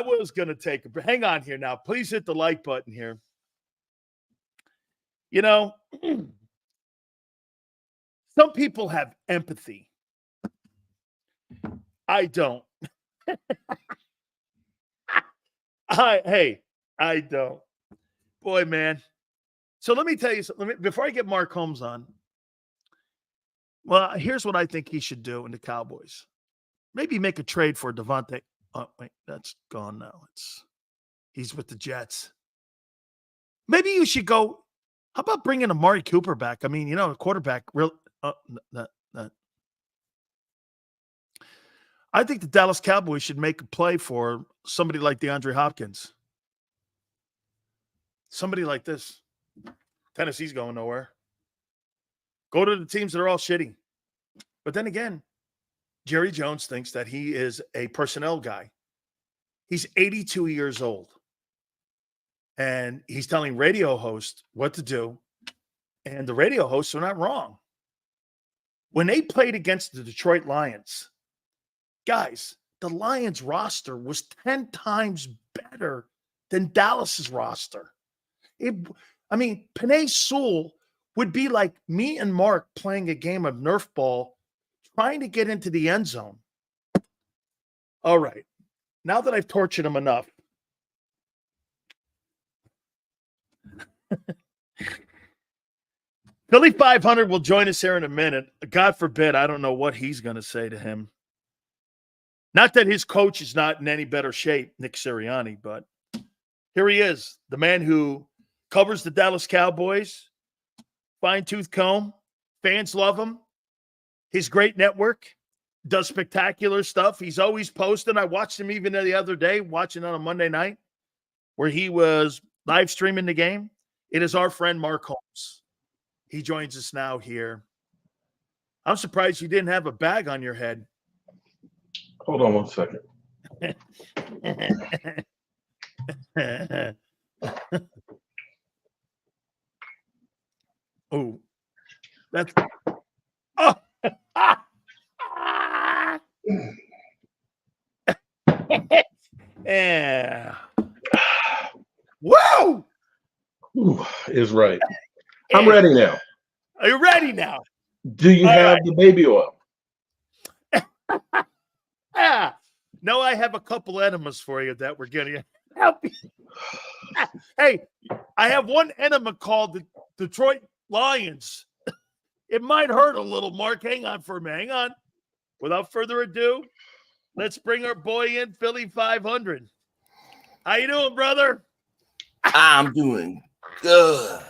was going to take a – hang on here now. Please hit the like button here. You know, some people have empathy. I don't. I don't. Boy, man. So let me tell you something. Before I get Mark Holmes on, well, here's what I think he should do in the Cowboys. Maybe make a trade for Devontae. Oh, wait, that's gone now. He's with the Jets. Maybe you should go. How about bringing Amari Cooper back? I mean, a quarterback. I think the Dallas Cowboys should make a play for somebody like DeAndre Hopkins. Somebody like this. Tennessee's going nowhere. Go to the teams that are all shitty. But then again, Jerry Jones thinks that he is a personnel guy. He's 82 years old. And he's telling radio hosts what to do. And the radio hosts are not wrong. When they played against the Detroit Lions, guys, the Lions roster was 10 times better than Dallas's roster. Penei Sewell would be like me and Mark playing a game of Nerf ball, trying to get into the end zone. All right. Now that I've tortured him enough, Philly.500 will join us here in a minute. God forbid, I don't know what he's going to say to him. Not that his coach is not in any better shape, Nick Sirianni, but here he is, the man who covers the Dallas Cowboys, fine-tooth comb. Fans love him. His great network does spectacular stuff. He's always posting. I watched him even the other day, watching on a Monday night, where he was live streaming the game. It is our friend Mark Holmes. He joins us now here. I'm surprised you didn't have a bag on your head. Hold on one second. Oh, that's oh. Yeah. Whoa! Is right. I'm ready now. Are you ready now? Do you have the baby oil? No, I have a couple enemas for you that we're getting. Help me. Hey, I have one enema called the Detroit Lions. It might hurt a little, Mark. Hang on for me. Hang on. Without further ado, let's bring our boy in, Philly.500. How you doing, brother? I'm doing good.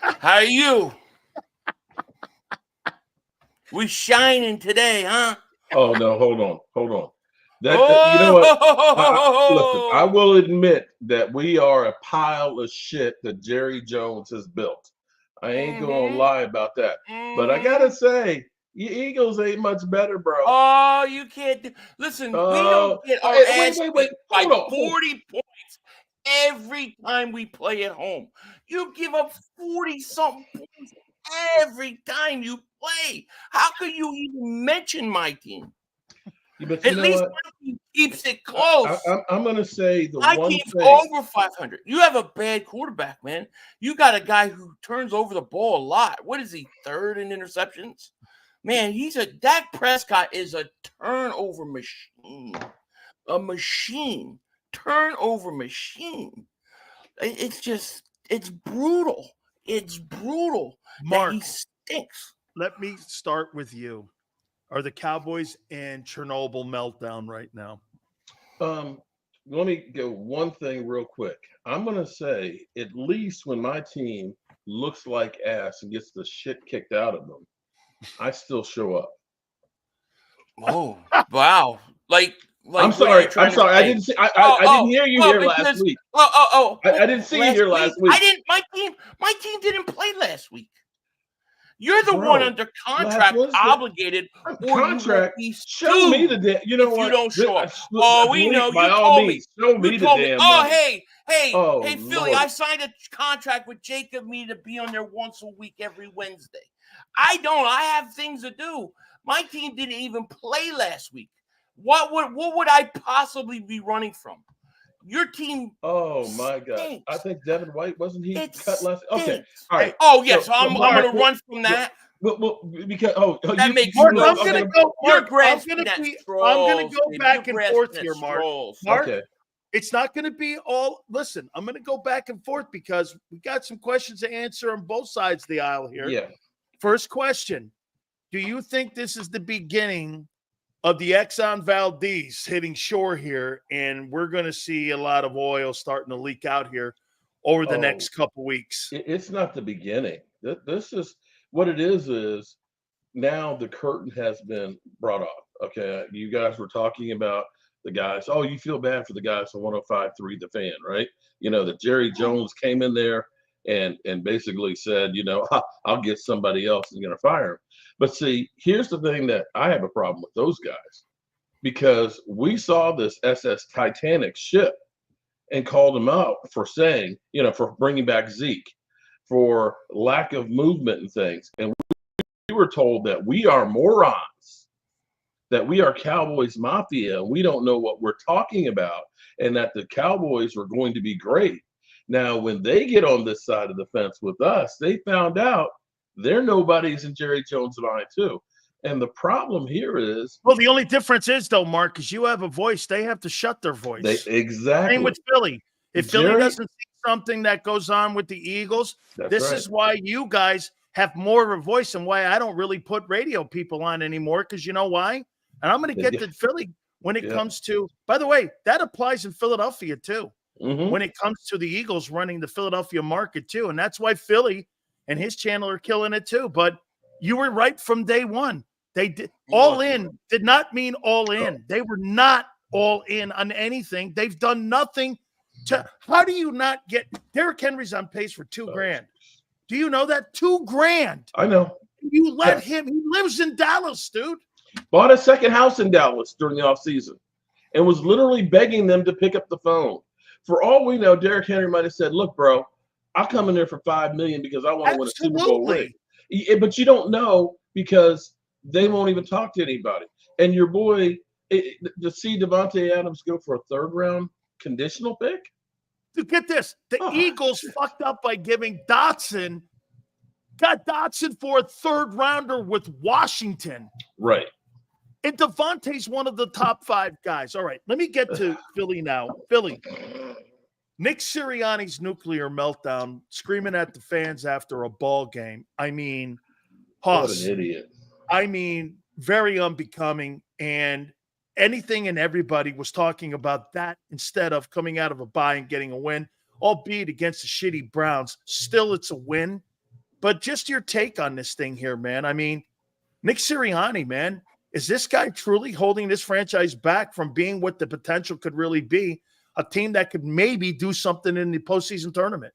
How are you? We shining today, huh? Oh, no. Hold on. You know what? Listen, I will admit that we are a pile of shit that Jerry Jones has built. I ain't going to lie about that. But I got to say, your Eagles ain't much better, bro. Oh, you can't. Listen, we don't get our ass wait. by 40 points every time we play at home. You give up 40-something points every time you play. How could you even mention my team? Yeah, at least my team keeps it close. I'm going to say my team's over 500. You have a bad quarterback, man. You got a guy who turns over the ball a lot. What is he, third in interceptions? Man, Dak Prescott is a turnover machine. A machine. Turnover machine. It's brutal. It's brutal. Mark, he stinks. Let me start with you. Are the Cowboys in Chernobyl meltdown right now? Let me go one thing real quick. I'm going to say, at least when my team looks like ass and gets the shit kicked out of them, I still show up. Oh, wow. I'm sorry. I didn't see. I didn't hear you here last week. I didn't see you here last week. My team didn't play last week. You're the one under contract, obligated, or contract. You show me the damn. You know if what? You don't show up. Oh, we know. You told me. Show me the damn. Oh, hey, Philly! Lord. I signed a contract with JAKIB to be on there once a week every Wednesday. I don't. I have things to do. My team didn't even play last week. What would I possibly be running from? Your team. Oh my God! stinks. I think Devin White wasn't he It cut last? Okay, stinks. all right. Oh yes, So, I'm Mark, going to run from that. Well, because That makes Mark, no I'm sense. going to go. You're Mark, I'm grasping going to at be. I'm straws. going to go Dude. back You're and forth grasping here, at Mark. straws. Mark, okay. it's not going to be all. Listen, I'm going to go back and forth because we got some questions to answer on both sides of the aisle here. Yeah. First question: do you think this is the beginning of the Exxon Valdez hitting shore here, and we're going to see a lot of oil starting to leak out here over the next couple weeks? It's not the beginning. This is what it is now the curtain has been brought off. Okay. You guys were talking about the guys. Oh, you feel bad for the guys on 105.3 The Fan, right? You know, that Jerry Jones came in there and basically said, you know, I'll get somebody else and going to fire him. But see, here's the thing that I have a problem with those guys, because we saw this SS Titanic ship and called them out for saying, you know, for bringing back Zeke, for lack of movement and things. And we were told that we are morons, that we are Cowboys Mafia, and we don't know what we're talking about, and that the Cowboys were going to be great. Now, when they get on this side of the fence with us, they found out they're nobodies in Jerry Jones' mind too. And the problem here is, well, the only difference is though, Mark, because you have a voice, they have to shut their voice. exactly. Same with Philly. If Jerry, Philly doesn't see something that goes on with the Eagles, this is why you guys have more of a voice and why I don't really put radio people on anymore. Because you know why? And I'm going to get to Philly when it comes to. By the way, that applies in Philadelphia too. Mm-hmm. When it comes to the Eagles running the Philadelphia market too, and that's why Philly and his channel are killing it too. But you were right from day one. They did all in did not mean all in. They were not all in on anything. They've done nothing to. How do you not get Derrick Henry's on pace for $2,000? Do you know that $2,000? I know. You let him. He lives in Dallas, dude. Bought a second house in Dallas during the offseason and was literally begging them to pick up the phone. For all we know, Derrick Henry might have said, "Look, bro, I'll come in there for $5 million because I want to win a Super Bowl ring." But you don't know because they won't even talk to anybody. And your boy, to see Devontae Adams go for a third-round conditional pick? Dude, get this. The Eagles fucked up by giving got Dotson for a third-rounder with Washington. Right. And Devontae's one of the top 5 guys. All right, let me get to Philly now. Philly. Nick Sirianni's nuclear meltdown, screaming at the fans after a ball game. I mean, what an idiot. I mean, very unbecoming. And anything and everybody was talking about that instead of coming out of a bye and getting a win, albeit against the shitty Browns. Still, it's a win. But just your take on this thing here, man. I mean, Nick Sirianni, man, is this guy truly holding this franchise back from being what the potential could really be, a team that could maybe do something in the postseason tournament?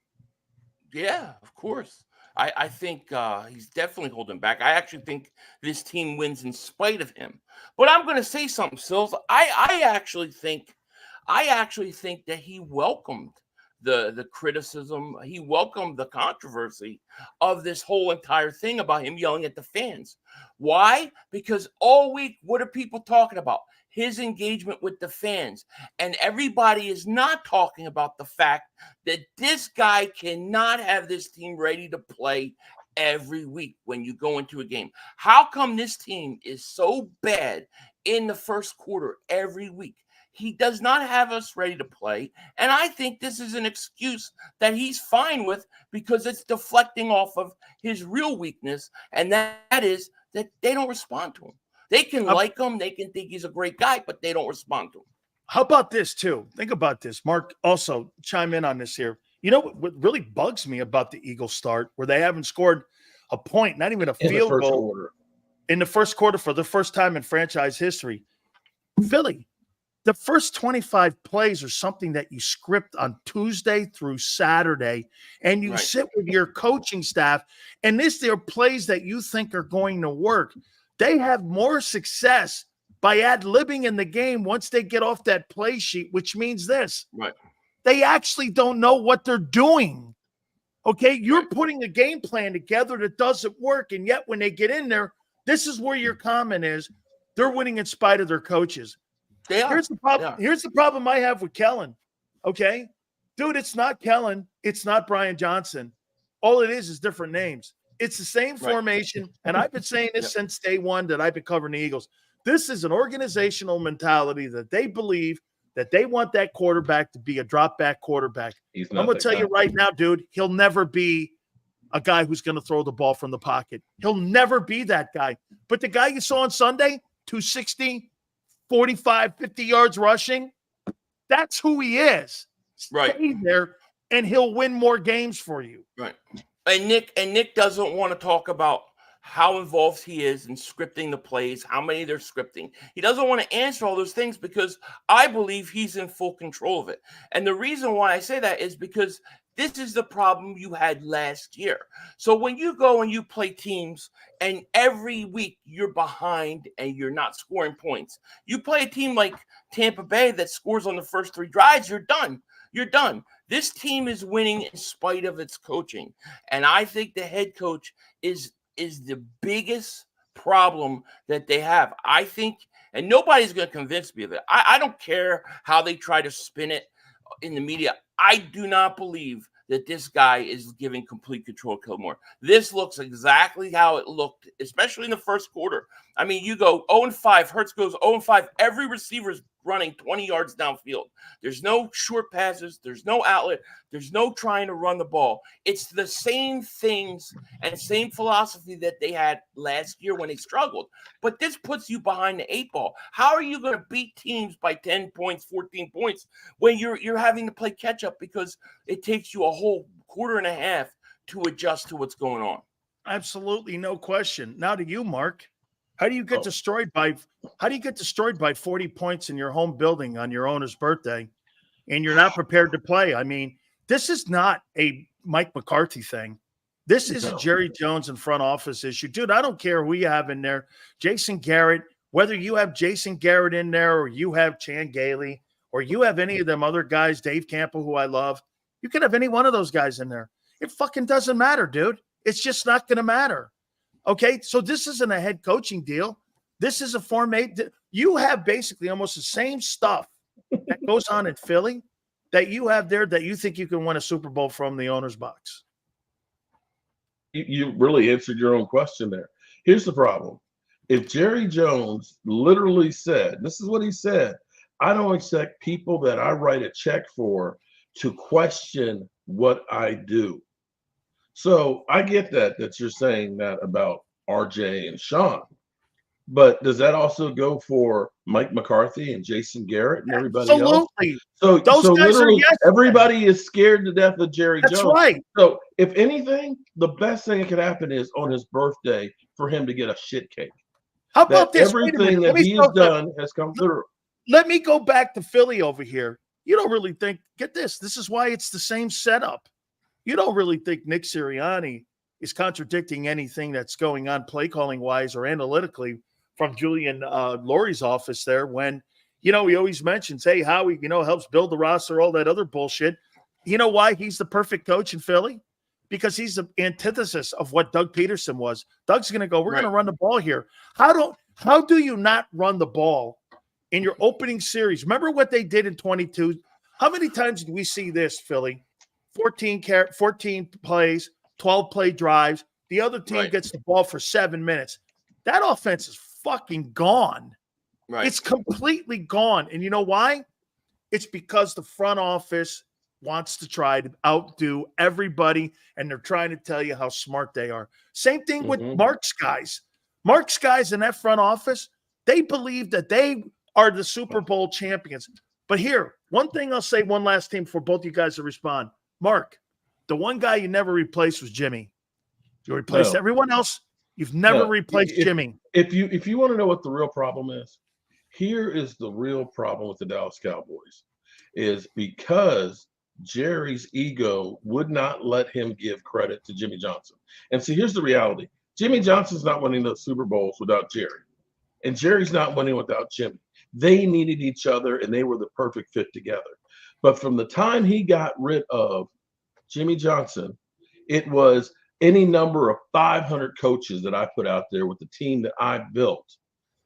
Yeah, of course. I think he's definitely holding back. I actually think this team wins in spite of him. But I'm going to say something, Sills. I actually think that he welcomed the criticism. He welcomed the controversy of this whole entire thing about him yelling at the fans. Why? Because all week, what are people talking about? His engagement with the fans. And everybody is not talking about the fact that this guy cannot have this team ready to play every week when you go into a game. How come this team is so bad in the first quarter every week? He does not have us ready to play. And I think this is an excuse that he's fine with because it's deflecting off of his real weakness. And that is that they don't respond to him. They can like him. They can think he's a great guy, but they don't respond to him. How about this, too? Think about this. Mark, also chime in on this here. You know what really bugs me about the Eagles start, where they haven't scored a point, not even a field goal in the first quarter for the first time in franchise history. Philly, the first 25 plays are something that you script on Tuesday through Saturday, and you sit with your coaching staff, and they're plays that you think are going to work. They have more success by ad-libbing in the game once they get off that play sheet, which means this. Right. They actually don't know what they're doing. Okay? You're putting a game plan together that doesn't work, and yet when they get in there, this is where your comment is. They're winning in spite of their coaches. They are. Here's the problem. They are. Here's the problem I have with Kellen. Okay, dude, it's not Kellen. It's not Brian Johnson. All it is different names. It's the same formation, and I've been saying this since day one that I've been covering the Eagles. This is an organizational mentality that they believe that they want that quarterback to be a drop back quarterback. I'm going to tell you right now, dude, he'll never be a guy who's going to throw the ball from the pocket. He'll never be that guy. But the guy you saw on Sunday, 260, 45, 50 yards rushing, that's who he is. Stay there, and he'll win more games for you. Right. And Nick doesn't want to talk about how involved he is in scripting the plays, how many they're scripting. He doesn't want to answer all those things because I believe he's in full control of it. And the reason why I say that is because this is the problem you had last year. So when you go and you play teams and every week you're behind and you're not scoring points, you play a team like Tampa Bay that scores on the first 3 drives, you're done. You're done. This team is winning in spite of its coaching. And I think the head coach is the biggest problem that they have. I think, and nobody's going to convince me of it. I don't care how they try to spin it in the media. I do not believe that this guy is giving complete control to Kellen Moore. This looks exactly how it looked, especially in the first quarter. I mean, you go 0-5, Hurts goes 0-5. Every receiver's running 20 yards downfield. There's no short passes. There's no outlet. There's no trying to run the ball. It's the same things and same philosophy that they had last year when they struggled. But this puts you behind the 8 ball. How are you going to beat teams by 10 points, 14 points when you're having to play catch up because it takes you a whole quarter and a half to adjust to what's going on? Absolutely, no question. Now to you, Mark. How do you get destroyed by 40 points in your home building on your owner's birthday and you're not prepared to play? I mean, this is not a Mike McCarthy thing. This is a Jerry Jones and front office issue. Dude, I don't care who you have in there. Jason Garrett, whether you have Jason Garrett in there or you have Chan Gailey or you have any of them other guys, Dave Campbell, who I love, you can have any one of those guys in there. It fucking doesn't matter, dude. It's just not going to matter. Okay, so this isn't a head coaching deal. This is a formate. You have basically almost the same stuff that goes on in Philly that you have there that you think you can win a Super Bowl from the owner's box. You really answered your own question there. Here's the problem. If Jerry Jones literally said, this is what he said, I don't expect people that I write a check for to question what I do. So I get that you're saying that about RJ and Sean, but does that also go for Mike McCarthy and Jason Garrett and everybody else? So those guys are yes. Everybody is scared to death of Jerry Jones. That's right. So if anything, the best thing that could happen is on his birthday for him to get a shit cake. How about this? Everything that he has done has come through. Let me go back to Philly over here. You don't really think, get this, this is why it's the same setup. You don't really think Nick Sirianni is contradicting anything that's going on play calling wise or analytically from Julian Laurie's office there when, he always mentions, hey, Howie, helps build the roster, all that other bullshit. You know why he's the perfect coach in Philly? Because he's the antithesis of what Doug Peterson was. Doug's going to go, we're going to run the ball here. How do you not run the ball in your opening series? Remember what they did in 22? How many times did we see this, Philly? 14 plays, 12 play drives. The other team gets the ball for 7 minutes. That offense is fucking gone. Right. It's completely gone. And you know why? It's because the front office wants to try to outdo everybody, and they're trying to tell you how smart they are. Same thing with Mark's guys. Mark's guys in that front office, they believe that they are the Super Bowl champions. But here, one thing I'll say, one last thing for both you guys to respond. Mark, the one guy you never replaced was Jimmy. You replaced everyone else. You've never replaced Jimmy. If you want to know what the real problem is, here is the real problem with the Dallas Cowboys, is because Jerry's ego would not let him give credit to Jimmy Johnson. And see, here's the reality. Jimmy Johnson's not winning the Super Bowls without Jerry. And Jerry's not winning without Jimmy. They needed each other, and they were the perfect fit together. But from the time he got rid of Jimmy Johnson, it was any number of 500 coaches that I put out there with the team that I built.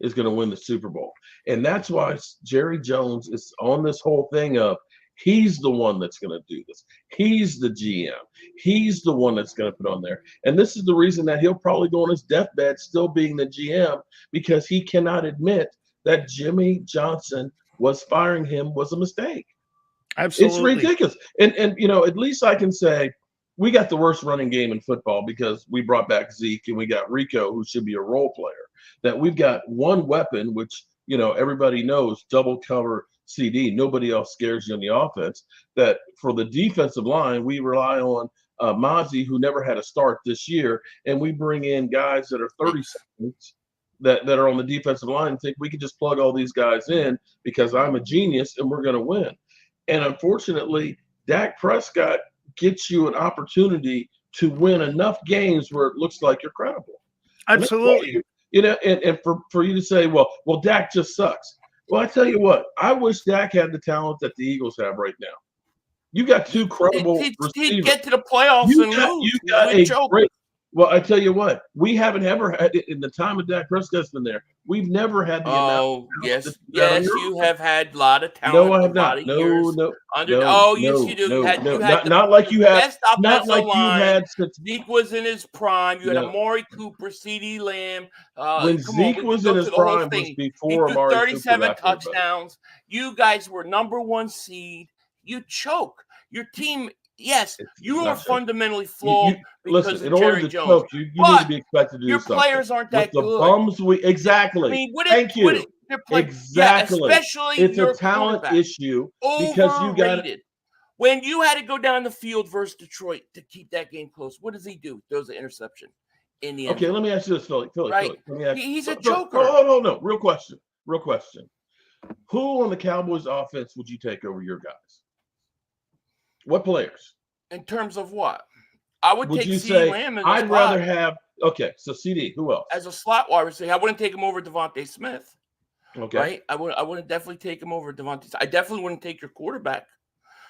is going to win the Super Bowl. And that's why Jerry Jones is on this whole thing of he's the one that's going to do this. He's the GM. He's the one that's going to put on there. And this is the reason that he'll probably go on his deathbed still being the GM, because he cannot admit that Jimmy Johnson was firing him was a mistake. Absolutely. It's ridiculous. And you know, at least I can say we got the worst running game in football because we brought back Zeke and we got Rico, who should be a role player. That we've got one weapon, which, you know, everybody knows, double cover CD. Nobody else scares you on the offense. That for the defensive line, we rely on Mozzie, who never had a start this year, and we bring in guys that are 30 seconds that are on the defensive line and think we can just plug all these guys in because I'm a genius and we're going to win. And unfortunately, Dak Prescott gets you an opportunity to win enough games where it looks like you're credible. Absolutely. You know, and for you to say, well, Dak just sucks. Well, I tell you what, I wish Dak had the talent that the Eagles have right now. You got two credible receivers. He'd get to the playoffs and lose. You got a great. Well, I tell you what, we haven't ever had it in the time of Dak Prescott's been there. We've never had the amount. Yes, you have had a lot of talent. No, I have not. No. Yes, you do. Not like you had. Not like you had. Zeke was in his prime. You had Amari Cooper, CeeDee Lamb. When Zeke was in his prime, was before Amari Cooper. 37 touchdowns. You guys were #1 seed. You choke. Your team. Yes, you are fundamentally flawed because of Jerry Jones. You need to be expected to do something. Your players aren't that good. The bums exactly. I mean, Thank you. Exactly. Yeah, especially it's a talent issue because you got it. When you had to go down the field versus Detroit to keep that game close, what does he do? Throws an interception in the end. Okay, let me ask you this, Philly. Right? He's a joker. Oh, no. Real question. Who on the Cowboys offense would you take over your guys? What players? In terms of what? I would take CeeDee Lamb as a I'd rather have so CD. Who else? As a slot wide receiver. I wouldn't take him over Devontae Smith. Okay. Right? I wouldn't definitely take him over Devontae. I definitely wouldn't take your quarterback.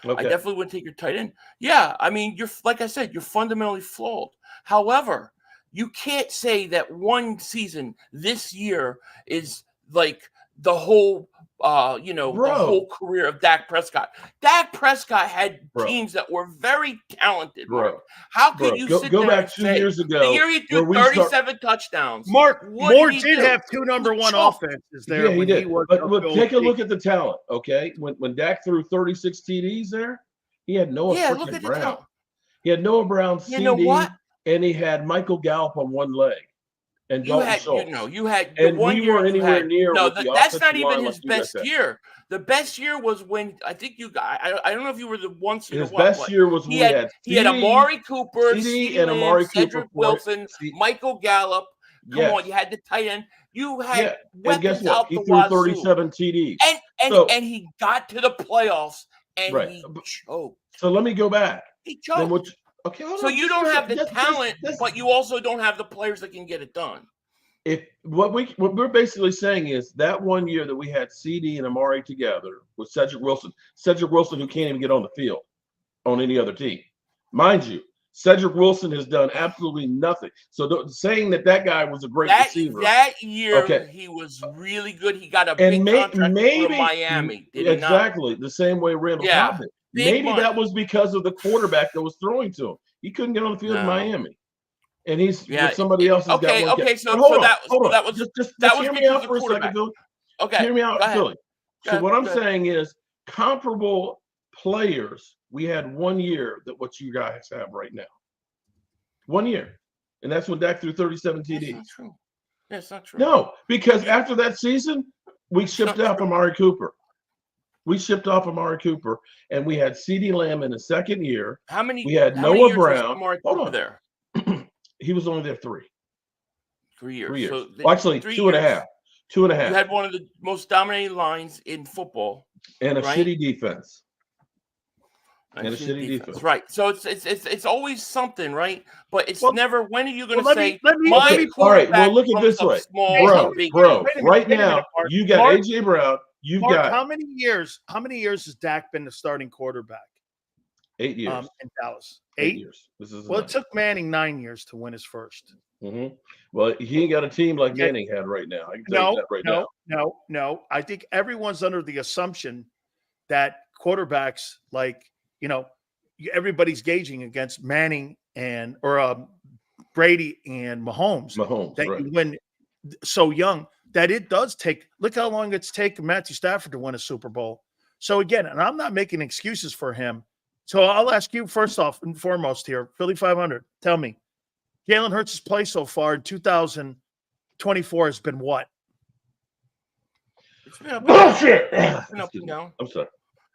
Okay. I definitely wouldn't take your tight end. Yeah, I mean, you're like I said, you're fundamentally flawed. However, you can't say that one season this year is like the whole the whole career of Dak Prescott. Dak Prescott had teams that were very talented. Mark. How could you sit go there back and 2 say, years ago? The year he threw 37 touchdowns. Mark Moore did have two #1 offenses there. Yeah, he did. But take a look at the talent, okay? When Dak threw 36 TDs there, he had Noah freaking Brown. He had Noah Brown, CD, and he had Michael Gallup on one leg. And you had and we weren't anywhere near. No, that's not even his best year. The best year was when I think you got. I don't know if you were the one seed. His best year was when he had Amari Cooper, CD and Amari Cooper, Cedric Wilson, Michael Gallup. Come on, you had the tight end. You had and guess what? He threw 37 TDs. And he got to the playoffs and he choked. So let me go back. He choked. Okay, so you don't have the talent, but you also don't have the players that can get it done. What we're basically saying is that 1 year that we had CD and Amari together with Cedric Wilson who can't even get on the field on any other team, mind you, Cedric Wilson has done absolutely nothing. So saying that guy was a great receiver that year, he was really good. He got a big contract from Miami. Exactly the same way Randall Cobb did. Maybe that was because of the quarterback that was throwing to him. He couldn't get on the field in Miami, and he's with somebody else. So that was hear me out for a second, Philly. Okay, hear me out, Philly. So what I'm saying is comparable players. We had 1 year that what you guys have right now. 1 year, and that's when Dak threw 37 TDs. That's not true. That's not true. No, because after that season, we shipped out Amari Cooper. And we had CeeDee Lamb in the second year. How many? We had Noah Brown. Hold on. There. He was only there 3 years. 3 years. So actually, 2.5. 2.5. You had one of the most dominating lines in football. And a shitty defense. Right. So it's always something, right? But it's never. When are you going to say? All right. Well, look at this way, bro. Right now, you got AJ Brown. Mark, how many years has Dak been the starting quarterback? 8 years in Dallas. 8 years. It took Manning 9 years to win his first. Mm-hmm. Well, he ain't got a team like Manning had right now. I can tell you that right now. No. I think everyone's under the assumption that quarterbacks, like, everybody's gauging against Manning or Brady and Mahomes. Mahomes, That right. you win so young that it does take. Look how long it's taken Matthew Stafford to win a Super Bowl. So again, and I'm not making excuses for him. So I'll ask you first off and foremost here, Philly.500. Tell me, Jalen Hurts' play so far in 2024 has been what? It's been up Bullshit. It's been up and down. I'm sorry.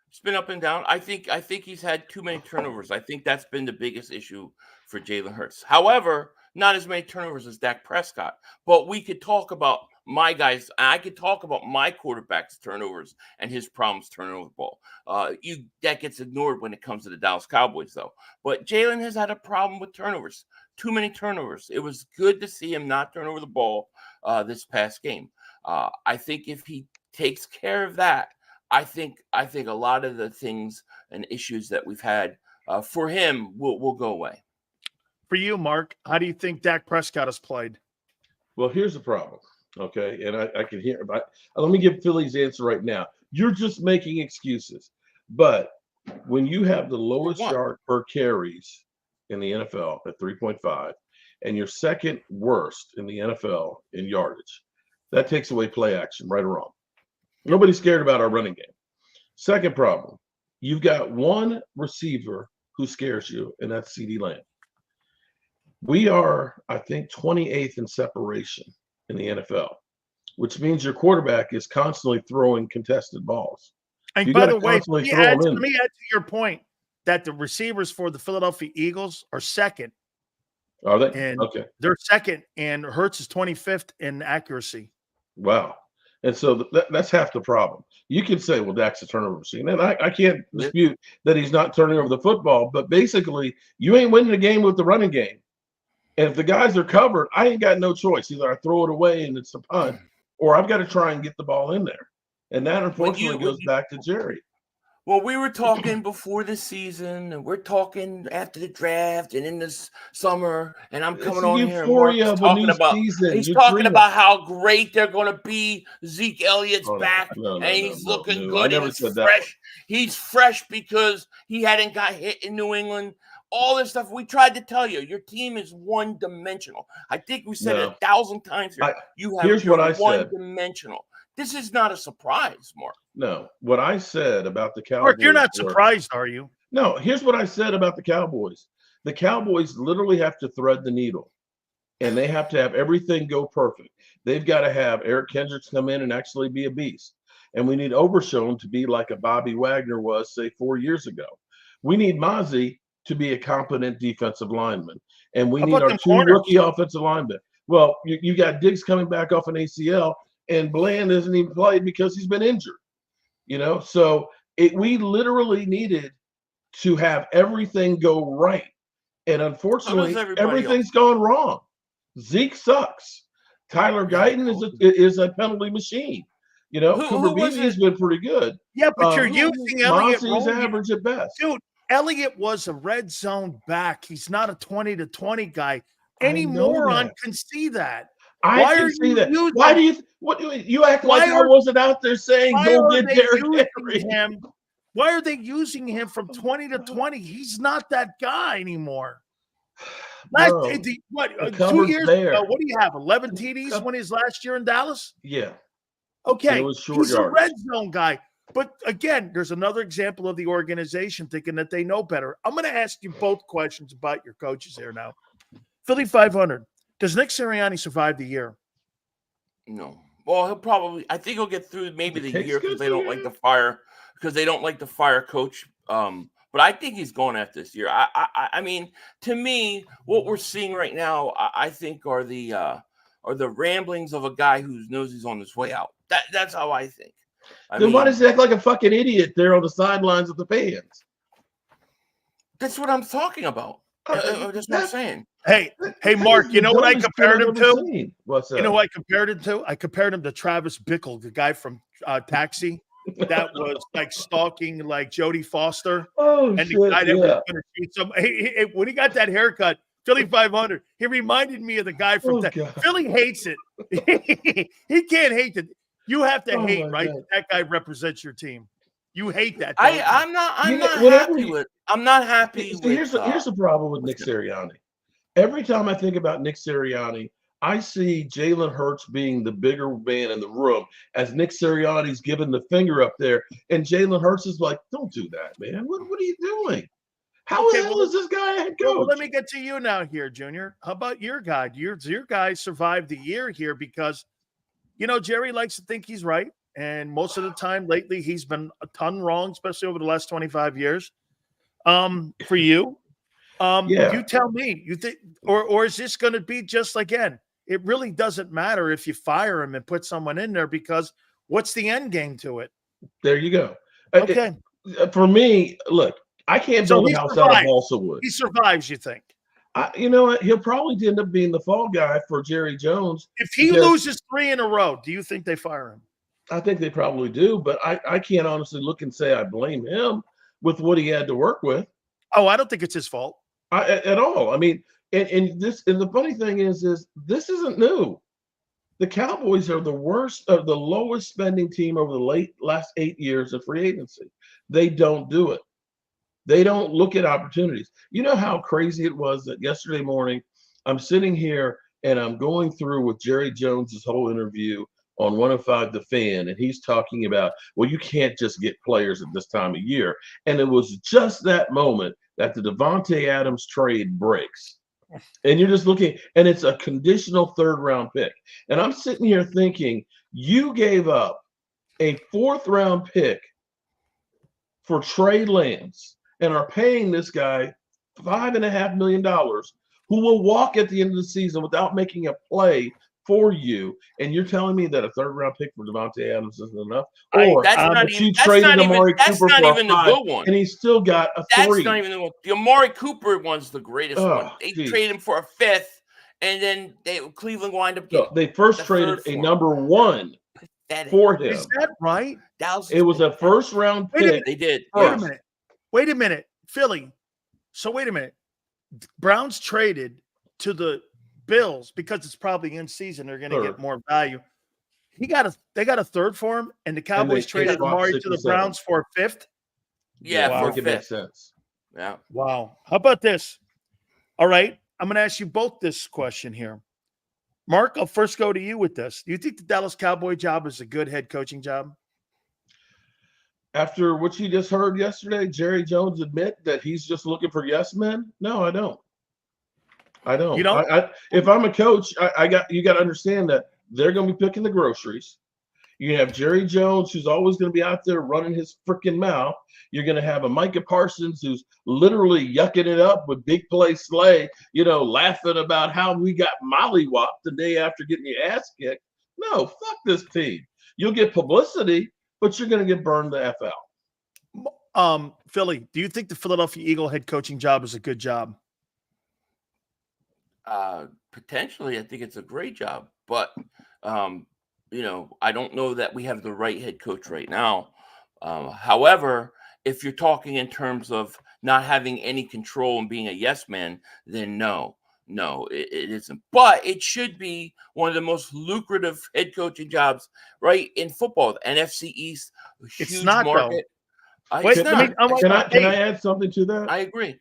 It's been up and down. I think he's had too many turnovers. I think that's been the biggest issue for Jalen Hurts. However, not as many turnovers as Dak Prescott. But we could talk about my guys. I could talk about my quarterback's turnovers and his problems turning over the ball. That gets ignored when it comes to the Dallas Cowboys, though. But Jalen has had a problem with turnovers. Too many turnovers. It was good to see him not turn over the ball this past game. I think if he takes care of that, I think a lot of the things and issues that we've had for him will go away. For you, Mark, how do you think Dak Prescott has played? Well, here's the problem, okay? And I can hear, but let me give Philly's answer right now. You're just making excuses. But when you have the lowest yard per carries in the NFL at 3.5, and you're second worst in the NFL in yardage, that takes away play action, right or wrong. Nobody's scared about our running game. Second problem, you've got one receiver who scares you, and that's CeeDee Lamb. We are, I think, 28th in separation in the NFL, which means your quarterback is constantly throwing contested balls. And by the way, let me add to your point that the receivers for the Philadelphia Eagles are second. Are they? And okay. They're second, and Hurts is 25th in accuracy. Wow. And so that's half the problem. You can say, well, Dak's a turnover machine. And I can't dispute that he's not turning over the football. But basically, you ain't winning the game with the running game. And if the guys are covered, I ain't got no choice. Either I throw it away and it's a punt, or I've got to try and get the ball in there. And that, unfortunately, goes back to Jerry. Well, we were talking before the season, and we're talking after the draft and in this summer, and I'm coming on here and Mark's talking about he's talking about how great they're going to be. Zeke Elliott's back, and he's looking good. And he's fresh. He's fresh because he hadn't got hit in New England. All this stuff. We tried to tell you, your team is one-dimensional. I think we said it 1,000 times here. Here's what I said. One-dimensional. This is not a surprise, Mark. No, what I said about the Cowboys. Mark, you're not surprised, are you? No, here's what I said about the Cowboys. The Cowboys literally have to thread the needle, and they have to have everything go perfect. They've got to have Eric Kendricks come in and actually be a beast. And we need Overshown to be like a Bobby Wagner was, say, 4 years ago. We need Mozzie to be a competent defensive lineman. And we need our two rookie offensive linemen. Well, you got Diggs coming back off an ACL, and Bland hasn't even played because he's been injured. So we literally needed to have everything go right. And unfortunately, everything's gone wrong. Zeke sucks. Tyler Guyton is a penalty machine. Cooper Beebe has been pretty good. Yeah, but you're using Elliott. He's average at best. Dude, Elliott was a red zone back. He's not a 20-20 guy. Any moron can see that. I can see that. Why do you act like I wasn't out there saying go get Derrick Henry? Why are they using him from 20-20? He's not that guy anymore. 2 years ago, what do you have? 11 TDs when his last year in Dallas? Yeah. Okay. He's a red zone guy. But again, there's another example of the organization thinking that they know better. I'm going to ask you both questions about your coaches here now. Philly.500. Does Nick Sirianni survive the year? No. Well, I think he'll get through maybe the year because they don't like the fire coach. But I think he's going after this year. I mean, to me, what we're seeing right now, I think are the ramblings of a guy who knows he's on his way out. That's how I think. Then why does he act like a fucking idiot there on the sidelines of the fans? That's what I'm talking about. That's what I'm saying. Hey, Mark, you know what I compared him to? What's that? You know what I compared him to? I compared him to Travis Bickle, the guy from Taxi that was like stalking like Jodie Foster. Oh, and the guy that was going to shoot some. When he got that haircut, Philly.500. He reminded me of the guy from Philly hates it. He can't hate it. You have to hate, right? God. That guy represents your team. You hate that. I'm not happy with. I'm not happy with. Here's the problem with Nick Sirianni. Every time I think about Nick Sirianni, I see Jalen Hurts being the bigger man in the room as Nick Sirianni's giving the finger up there, and Jalen Hurts is like, "Don't do that, man. What are you doing? How the hell is this guy a head coach?" Well, let me get to you now here, Junior. How about your guy? Your guy survived the year here because, Jerry likes to think he's right. And most of the time lately, he's been a ton wrong, especially over the last 25 years. For you, you tell me, you think, or is this going to be just again? It really doesn't matter if you fire him and put someone in there because what's the end game to it? There you go. Okay. For me, look, I can't build a house out of balsa wood. He survives, you think? You know what? He'll probably end up being the fall guy for Jerry Jones. If he loses 3 in a row, do you think they fire him? I think they probably do, but I can't honestly look and say I blame him with what he had to work with. Oh, I don't think it's his fault at all. I mean, and the funny thing is this isn't new. The Cowboys are the worst of the lowest spending team over the last 8 years of free agency. They don't do it. They don't look at opportunities. You know how crazy it was that yesterday morning I'm sitting here and I'm going through with Jerry Jones's whole interview on 105 The Fan, and he's talking about, well, you can't just get players at this time of year. And it was just that moment that the Devontae Adams trade breaks. And you're just looking, and it's a conditional 3rd-round pick. And I'm sitting here thinking, you gave up a 4th-round pick for Trey Lance and are paying this guy $5.5 million, who will walk at the end of the season without making a play for you, and you're telling me that a 3rd-round pick for Devontae Adams isn't enough? Or that's not even the good one, and he's still got a 3. That's not even the one. The Amari Cooper one's the greatest one. They traded him for a 5th, and then Cleveland wind up getting. They first traded a number 1 for him. Is that right? It was a 1st-round pick. They did. Wait a minute, Philly. So wait a minute. Browns traded to the Bills because it's probably in season. They're going to get more value. They got a 3rd for him, and the Cowboys traded Amari to the Browns for a 5th. Yeah, for a 5th. Makes sense. Yeah. Wow. How about this? All right, I'm going to ask you both this question here. Mark, I'll first go to you with this. Do you think the Dallas Cowboy job is a good head coaching job? After what you just heard yesterday, Jerry Jones admit that he's just looking for yes men? No, I don't. You don't? If I'm a coach, you got to understand that they're going to be picking the groceries. You have Jerry Jones, who's always going to be out there running his freaking mouth. You're going to have a Micah Parsons who's literally yucking it up with Big Play Slay, laughing about how we got mollywopped the day after getting your ass kicked. No, fuck this team. You'll get publicity, but you're going to get burned the F out. Philly, do you think the Philadelphia Eagle head coaching job is a good job? Potentially, I think it's a great job, but I don't know that we have the right head coach right now. However, if you're talking in terms of not having any control and being a yes man, then no, it isn't. But it should be one of the most lucrative head coaching jobs, right, in football. The NFC East, huge market. Can I add something to that? I agree.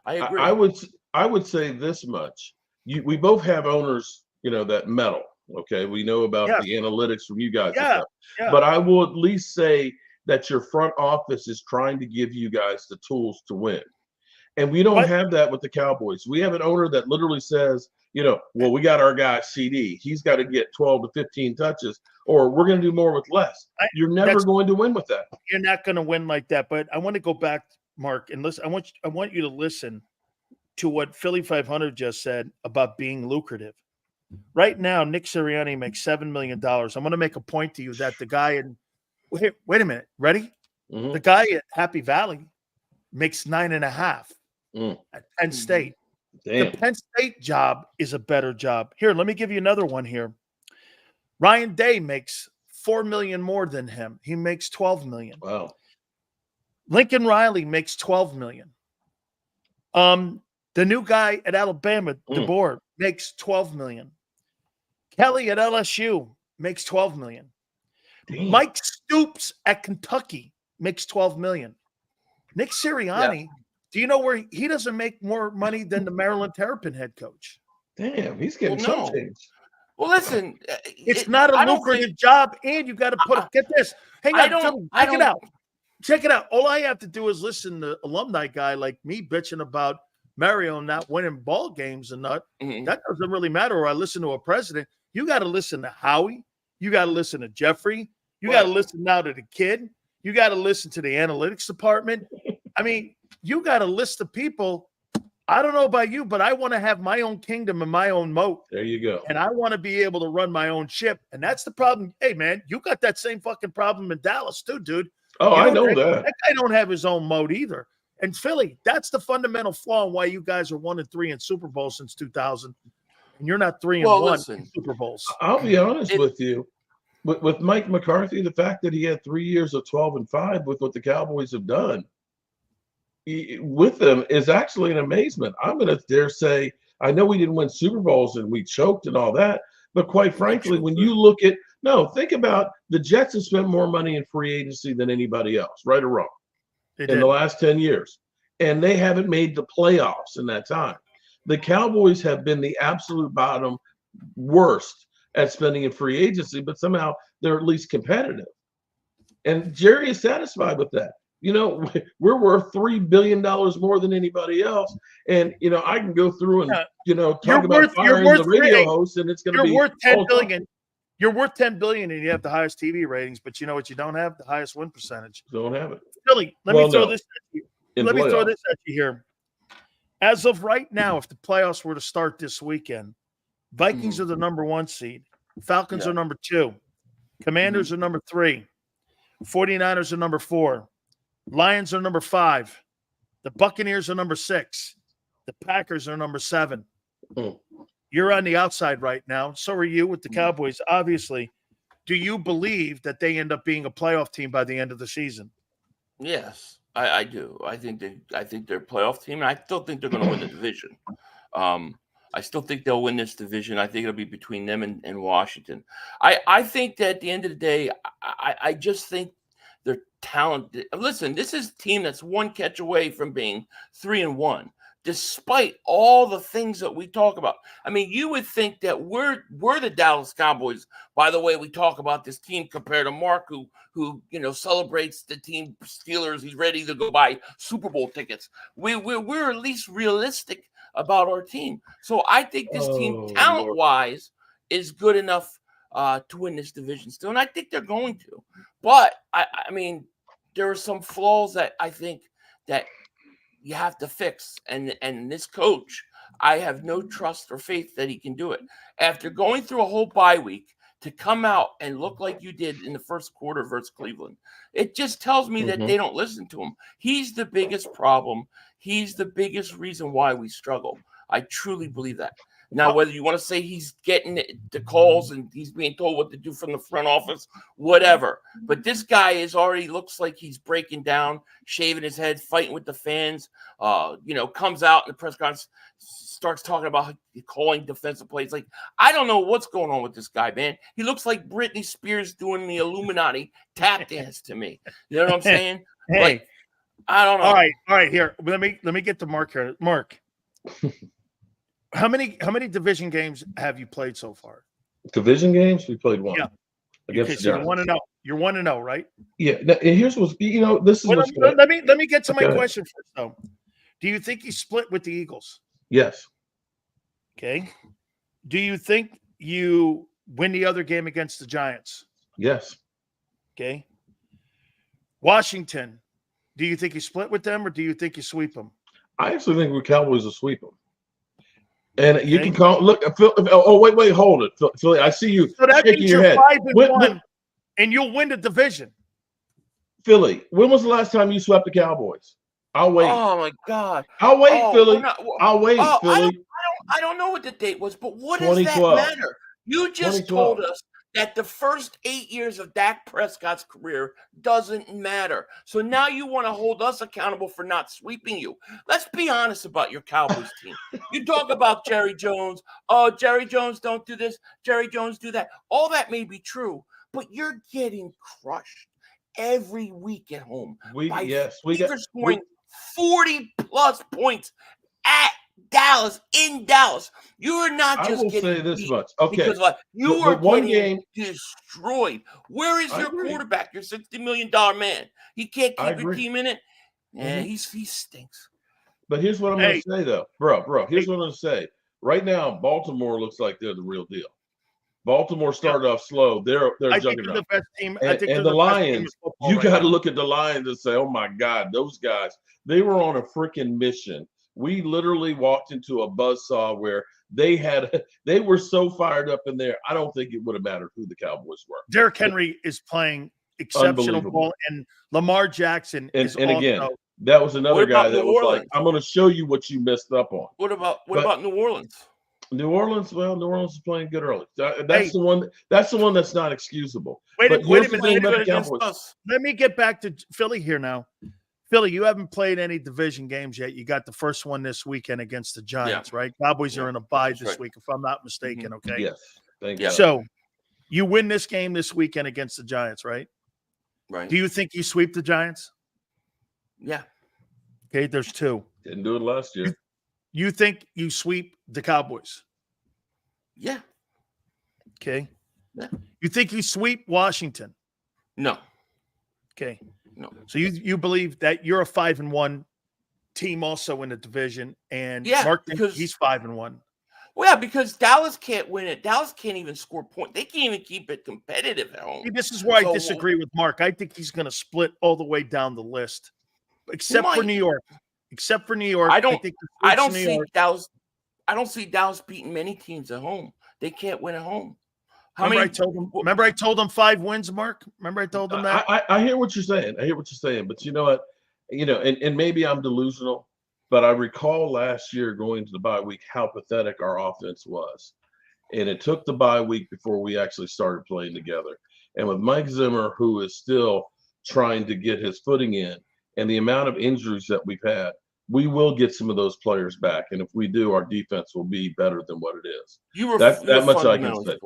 I would say this much. We both have owners, that meddle. Okay, we know about the analytics from you guys. Yeah. But I will at least say that your front office is trying to give you guys the tools to win. And we don't have that with the Cowboys. We have an owner that literally says, well, we got our guy CD. He's got to get 12 to 15 touches, or we're going to do more with less. You're never going to win with that. You're not going to win like that. But I want to go back, Mark, and listen. I want you to listen to what Philly.500 just said about being lucrative. Right now, Nick Sirianni makes $7 million. I'm going to make a point to you that the guy in wait a minute, ready? Mm-hmm. The guy at Happy Valley makes $9.5 at Penn State. Damn. The Penn State job is a better job. Here, let me give you another one here. Ryan Day makes $4 million more than him. He makes $12 million. Wow. Lincoln Riley makes $12 million. The new guy at Alabama, DeBoer, makes $12 million. Kelly at LSU makes $12 million. Damn. Mike Stoops at Kentucky makes $12 million. Nick Sirianni, do you know where he doesn't make more money than the Maryland Terrapin head coach? Damn, he's getting some change. Well, listen, it's not a lucrative job, and you got to put get this. Hang on, check it out. Check it out. All I have to do is listen to alumni guy like me bitching about Mario not winning ball games and that doesn't really matter. Or I listen to a president. You got to listen to Howie. You got to listen to Jeffrey. You got to listen now to the kid. You got to listen to the analytics department. I mean, you got a list of people. I don't know about you, but I want to have my own kingdom and my own moat. There you go. And I want to be able to run my own ship. And that's the problem. Hey, man, you got that same fucking problem in Dallas too, dude. Oh, I know that. That guy don't have his own moat either. And Philly, that's the fundamental flaw in why you guys are 1-3 in Super Bowl since 2000. And you're not 3-1 in Super Bowls. I'll be honest with you. With Mike McCarthy, the fact that he had 3 years of 12-5 with what the Cowboys have done with them is actually an amazement. I'm going to dare say, I know we didn't win Super Bowls and we choked and all that, but quite frankly, when you look at think about the Jets have spent more money in free agency than anybody else, right or wrong, in the last 10 years. And they haven't made the playoffs in that time. The Cowboys have been the absolute bottom worst at spending in free agency, but somehow they're at least competitive. And Jerry is satisfied with that. You know, we're worth $3 billion more than anybody else. And, you know, I can go through and, talk about firing the radio host, and it's going to be worth $10 billion. You're worth $10 billion and you have the highest TV ratings, but you know what you don't have? The highest win percentage. Don't have it. Philly, let me throw this at you here. As of right now, if the playoffs were to start this weekend, Vikings are the number 1 seed. Falcons are number 2. Commanders are number 3. 49ers are number 4. Lions are number 5. The Buccaneers are number 6. The Packers are number 7. You're on the outside right now. So are you with the Cowboys, obviously. Do you believe that they end up being a playoff team by the end of the season? Yes, I do. I think they're a playoff team, and I still think they're going to win the division. I still think they'll win this division. I think it'll be between them and Washington. I think that at the end of the day, I just think they're talented. Listen, this is a team that's one catch away from being 3-1. Despite all the things that we talk about. I mean, you would think that we're the Dallas Cowboys, by the way we talk about this team compared to Mark, who celebrates the team Steelers. He's ready to go buy Super Bowl tickets. We're at least realistic about our team. So I think this team, talent-wise, is good enough to win this division still. And I think they're going to. But, I mean, there are some flaws that I think that you have to fix. And this coach, I have no trust or faith that he can do it. After going through a whole bye week to come out and look like you did in the first quarter versus Cleveland, it just tells me that they don't listen to him. He's the biggest problem. He's the biggest reason why we struggle. I truly believe that. Now, whether you want to say he's getting the calls and he's being told what to do from the front office, whatever. But this guy is already looks like he's breaking down, shaving his head, fighting with the fans. Comes out in the press conference, starts talking about calling defensive plays. Like, I don't know what's going on with this guy, man. He looks like Britney Spears doing the Illuminati tap dance to me. You know what I'm saying? Hey, like, I don't know. All right. Here, let me get to Mark here. Mark. How many division games have you played so far? Division games? We played 1. Yeah. Against so you're 1-0. You're 1-0, right? Yeah. Now, and here's what's this is what's let me get to my question first, though. Do you think you split with the Eagles? Yes. Okay. Do you think you win the other game against the Giants? Yes. Okay. Washington. Do you think you split with them, or do you think you sweep them? I actually think the Cowboys will sweep them. And you can call. Look, Phil, wait, hold it, Philly. I see you. So that shaking means your you're head. 5-1, and you'll win the division. Philly, when was the last time you swept the Cowboys? I'll wait. Oh my God! I'll wait, Philly. I'll wait, Philly. I don't know what the date was, but what 2012. does that matter? You just told us that the first 8 years of Dak Prescott's career doesn't matter. So now you want to hold us accountable for not sweeping you. Let's be honest about your Cowboys team. You talk about Jerry Jones. Oh, Jerry Jones don't do this. Jerry Jones do that. All that may be true, but you're getting crushed every week at home. We got scoring 40-plus points at Dallas, in Dallas. You are not just I will getting say this beat much. Okay. because you are one getting game destroyed. Where is I your agree. quarterback, your $60 million man? He can't I keep your agree. team in it. Yeah, Mhm. he stinks. But here's what I'm going to say, though. Bro, here's what I'm going to say. Right now, Baltimore looks like they're the real deal. Baltimore started off slow. They're I think they're juggernaut. the best team. And, I think and they're the the best team in Lions, football you right got to now. look at the Lions and say, oh, my God, those guys, they were on a freaking mission. We literally walked into a buzzsaw where they were so fired up in there. I don't think it would have mattered who the Cowboys were. Derrick Henry is playing exceptional ball, and Lamar Jackson is And also. again, that was another What about guy that New was like, Orleans? I'm going to show you what you messed up on. What about New Orleans? New Orleans, well, New Orleans is playing good early. That's Hey. the one. That's the one that's not excusable. Wait But a here's the minute. thing about the Against Cowboys. us. Let me get back to Philly here now. Philly, you haven't played any division games yet. You got the first one this weekend against the Giants, right? Cowboys are in a bye this right. week, if I'm not mistaken, okay? Yes. Thank Yeah. you. So you win this game this weekend against the Giants, right? Right. Do you think you sweep the Giants? Yeah. Okay, there's two. Didn't do it last year. You think you sweep the Cowboys? Yeah. Okay. Yeah. You think you sweep Washington? No. Okay. No. So you believe that you're a 5-1 team also in the division, and Yeah, Mark because he's 5-1. Well, yeah, because Dallas can't win it. Dallas can't even score points. They can't even keep it competitive at home. See, this is where I So- disagree with Mark. I think he's going to split all the way down the list, except for might. New York. Except for New York, I don't- think he I sweeps don't New see York. Dallas. I don't see Dallas beating many teams at home. They can't win at home. Remember I told him 5 wins, Mark? Remember I told him that? I hear what you're saying. But you know what? And maybe I'm delusional, but I recall last year going to the bye week how pathetic our offense was. And it took the bye week before we actually started playing together. And with Mike Zimmer, who is still trying to get his footing in, and the amount of injuries that we've had, we will get some of those players back. And if we do, our defense will be better than what it is. That much I can say.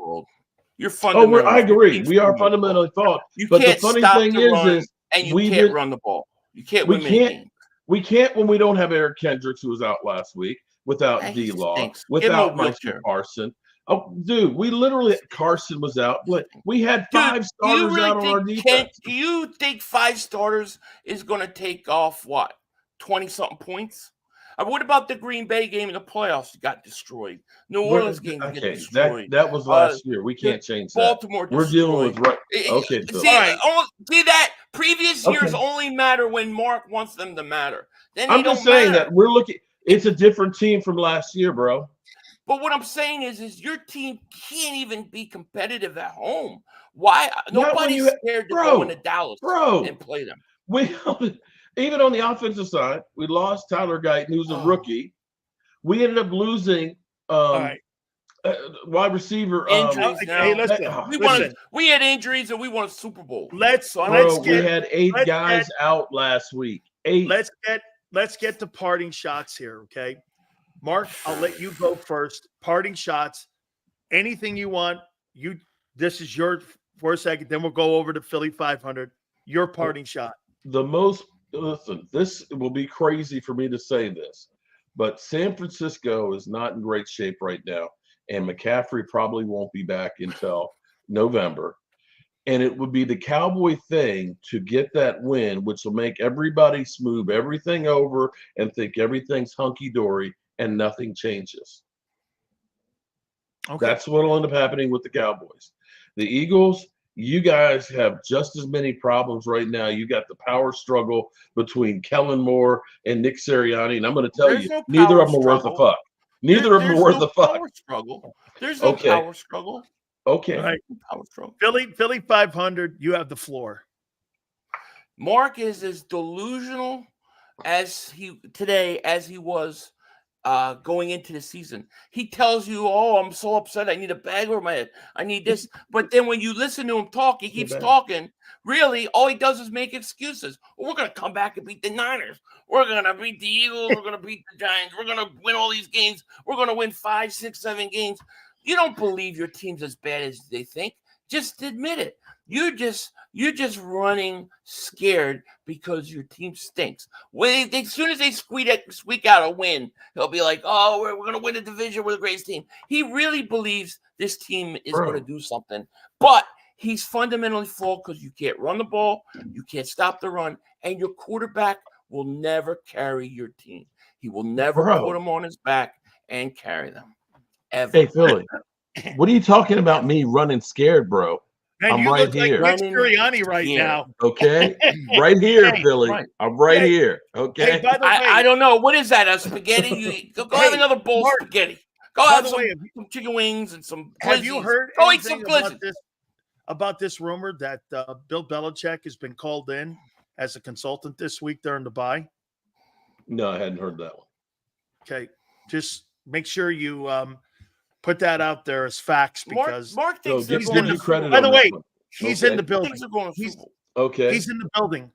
You're fundamentally. I agree. We are fundamentally flawed. You But the can't funny stop thing the run, is and you we can't did- run the ball. You can't we win many can't- games. we can't when we don't have Eric Kendricks, who was out last week, without He D-Law, stinks. Give him a without Michael wheelchair. Carson. Oh, dude, we literally Carson was out, but we had 5 starters out on our defense. Do you think 5 starters is going to take off what 20-something points? What about the Green Bay game in the playoffs? Got destroyed. New Orleans game got destroyed. That was last year. We can't change that. Baltimore. We're dealing with destroyed. Okay, Phil. See that previous years Okay. only matter when Mark wants them to matter. Then they I'm don't just saying matter. that we're looking. It's a different team from last year, bro. But what I'm saying is your team can't even be competitive at home. Why? Nobody's scared to go into Dallas and play them. We even on the offensive side, we lost Tyler Guyton, who's a rookie. We ended up losing wide receiver Injuries now. Hey, listen. We had injuries and we won a Super Bowl. We had 8 guys out last week. 8. Let's get to parting shots here, okay? Mark, I'll let you go first. Parting shots. Anything you want. This is your for a second. Then we'll go over to Philly.500. Your parting shot. Listen, this will be crazy for me to say this, but San Francisco is not in great shape right now, and McCaffrey probably won't be back until November. And it would be the Cowboy thing to get that win, which will make everybody smooth everything over and think everything's hunky-dory and nothing changes. Okay. That's what will end up happening with the Cowboys. The Eagles, you guys have just as many problems right now. You got the power struggle between Kellen Moore and Nick Sirianni, and I'm going to tell you, neither of them are worth a fuck. Neither of them are worth a fuck. There's no power struggle. Okay. All right. Power struggle. Philly.500, you have the floor. Mark is as delusional as he was going into the season. He tells you, "Oh, I'm so upset. I need a bag over my head. I need this." But then when you listen to him talk, he keeps talking. Really, all he does is make excuses. Well, we're going to come back and beat the Niners. We're going to beat the Eagles. We're going to beat the Giants. We're going to win all these games. We're going to win 5, 6, 7 games. You don't believe your team's as bad as they think. Just admit it. You're just running scared because your team stinks. As soon as they squeak out a win, he'll be like, "Oh, we're going to win the division. We're the greatest team." He really believes this team is going to do something, but he's fundamentally flawed because you can't run the ball, you can't stop the run, and your quarterback will never carry your team. He will never put them on his back and carry them. Ever. Hey, Philly, what are you talking about me running scared, bro? Man, I'm you right look here. like Nick Sirianni right now. Okay, right here, Hey, Philly. right. I'm right Hey, here. Okay. Hey, by the way, I don't know. What is that? A spaghetti? You go have another bowl of spaghetti. Go have some chicken wings and some glizzies. Have you heard go eat some anything glizzies. about this rumor that Bill Belichick has been called in as a consultant this week during the bye? No, I hadn't heard that one. Okay, just make sure you put that out there as facts because Mark thinks they're give going you to credit. By the on way, that one. he's Okay. in the building. Okay. He's in the building.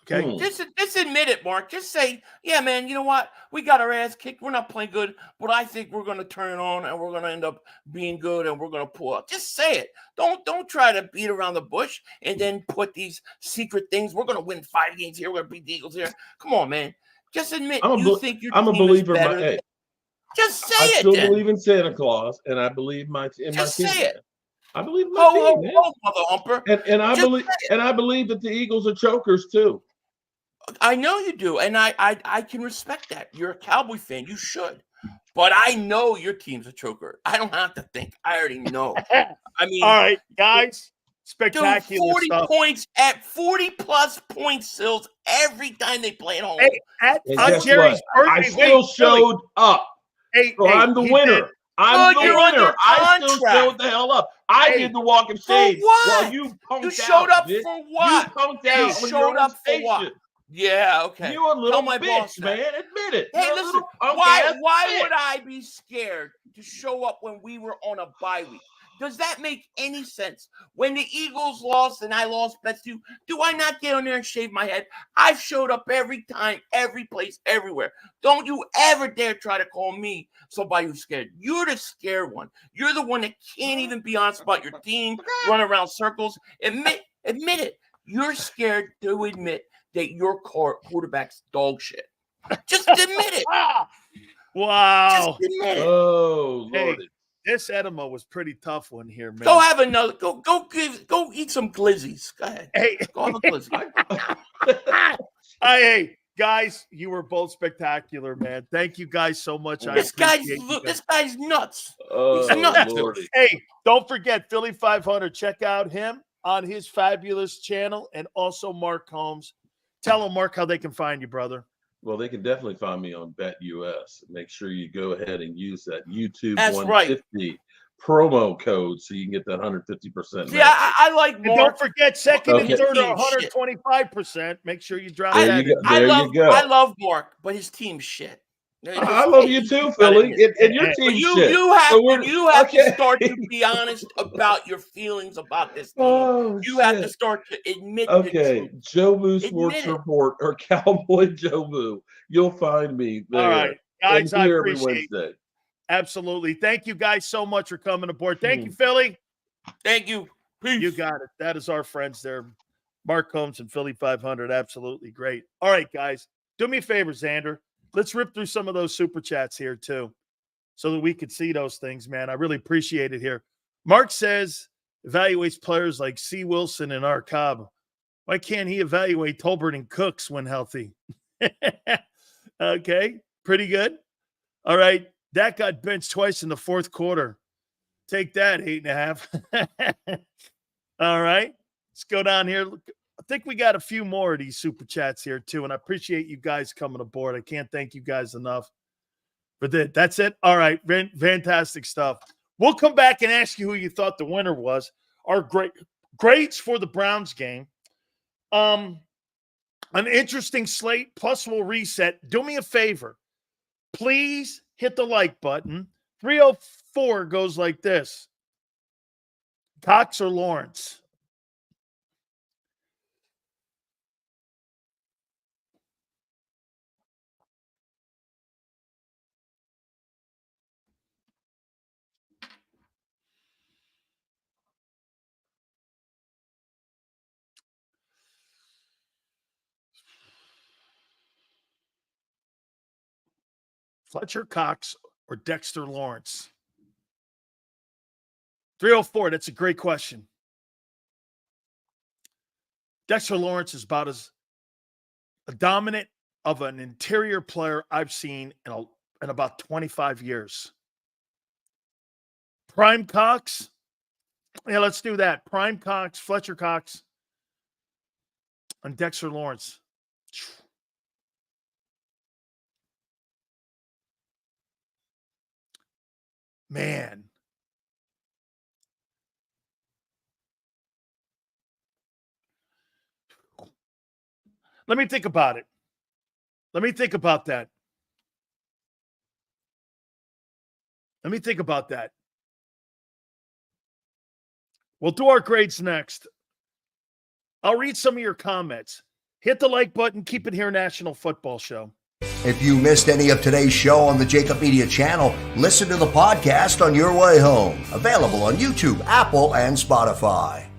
Okay. Just admit it, Mark. Just say, "Yeah, man, you know what? We got our ass kicked. We're not playing good, but I think we're going to turn it on and we're going to end up being good and we're going to pull out." Just say it. Don't try to beat around the bush and then put these secret things. We're going to win 5 games here. We're going to beat the Eagles here. Come on, man. Just admit you think your team I'm a believer. is better. Just say it. I still believe in Santa Claus, and I believe my team. Say it. I believe in my team, man. Mother humper. And I believe that the Eagles are chokers too. I know you do, and I can respect that. You're a Cowboy fan. You should. But I know your team's a choker. I don't have to think. I already know. I mean, all right, guys. Spectacular 40 stuff. points at 40+ points, Sills, every time they play at home. Hey, And guess Jerry's what? birthday, I still showed up. So I'm the winner. I'm the winner. I still showed the hell up. I did the walk of shame. Well, you punked out. You showed up for what? You punked out. You showed up for what? Yeah, okay. You're a little my bitch, boss man. Admit it. Hey, You're listen. Why would I be scared to show up when we were on a bye week? Does that make any sense? When the Eagles lost and I lost bets too, do I not get on there and shave my head? I've showed up every time, every place, everywhere. Don't you ever dare try to call me somebody who's scared. You're the scared one. You're the one that can't even be honest about your team, run around circles. Admit it. You're scared to admit that your quarterback's dog shit. Just admit it. Wow. Just admit it. Oh, Lord. Hey, this enema was pretty tough one here, man. Go have another. Go eat some glizzies. Go ahead. Hey, go have a glizzy. Hey, guys, you were both spectacular, man. Thank you guys so much. This guy's nuts. Oh, He's nuts. Lordy. Hey, don't forget Philly.500. Check out him on his fabulous channel, and also Mark Holmes. Tell them, Mark, how they can find you, brother. Well, they can definitely find me on BetUS. Make sure you go ahead and use that YouTube That's 150 promo code so you can get that 150%. Yeah, I like Mark. And don't forget, second and third are Shit. 125%. Make sure you drop There that. you go. I love Mark, but his team's shit. I love you too, Philly, and your team shit. You have to start to be honest about your feelings about this team. You have to start to admit the truth. Joe Boo Sports Report or Cowboy Joe Boo. You'll find me there. All right, guys, I appreciate it. Absolutely. Thank you guys so much for coming aboard. Thank you, Philly. Thank you. Peace. You got it. That is our friends there. Mark Holmes and Philly.500. Absolutely great. All right, guys. Do me a favor, Xander. Let's rip through some of those super chats here, too, so that we could see those things, man. I really appreciate it here. Mark says, evaluates players like C. Wilson and R. Cobb. Why can't he evaluate Tolbert and Cooks when healthy? Okay, pretty good. All right, that got benched twice in the fourth quarter. Take that, 8.5. All right, let's go down here. I think we got a few more of these super chats here, too, and I appreciate you guys coming aboard. I can't thank you guys enough. But that's it. All right, fantastic stuff. We'll come back and ask you who you thought the winner was. Our grades for the Browns game. An interesting slate, plus we'll reset. Do me a favor. Please hit the like button. 304 goes like this. Cox or Lawrence? Fletcher Cox or Dexter Lawrence? 304, that's a great question. Dexter Lawrence is about as dominant of an interior player I've seen in about 25 years. Prime Cox? Yeah, let's do that. Prime Cox, Fletcher Cox, and Dexter Lawrence. Man. Let me think about it. Let me think about that. Let me think about that. We'll do our grades next. I'll read some of your comments. Hit the like button. Keep it here, National Football Show. If you missed any of today's show on the JAKIB Media channel, listen to the podcast on your way home. Available on YouTube, Apple, and Spotify.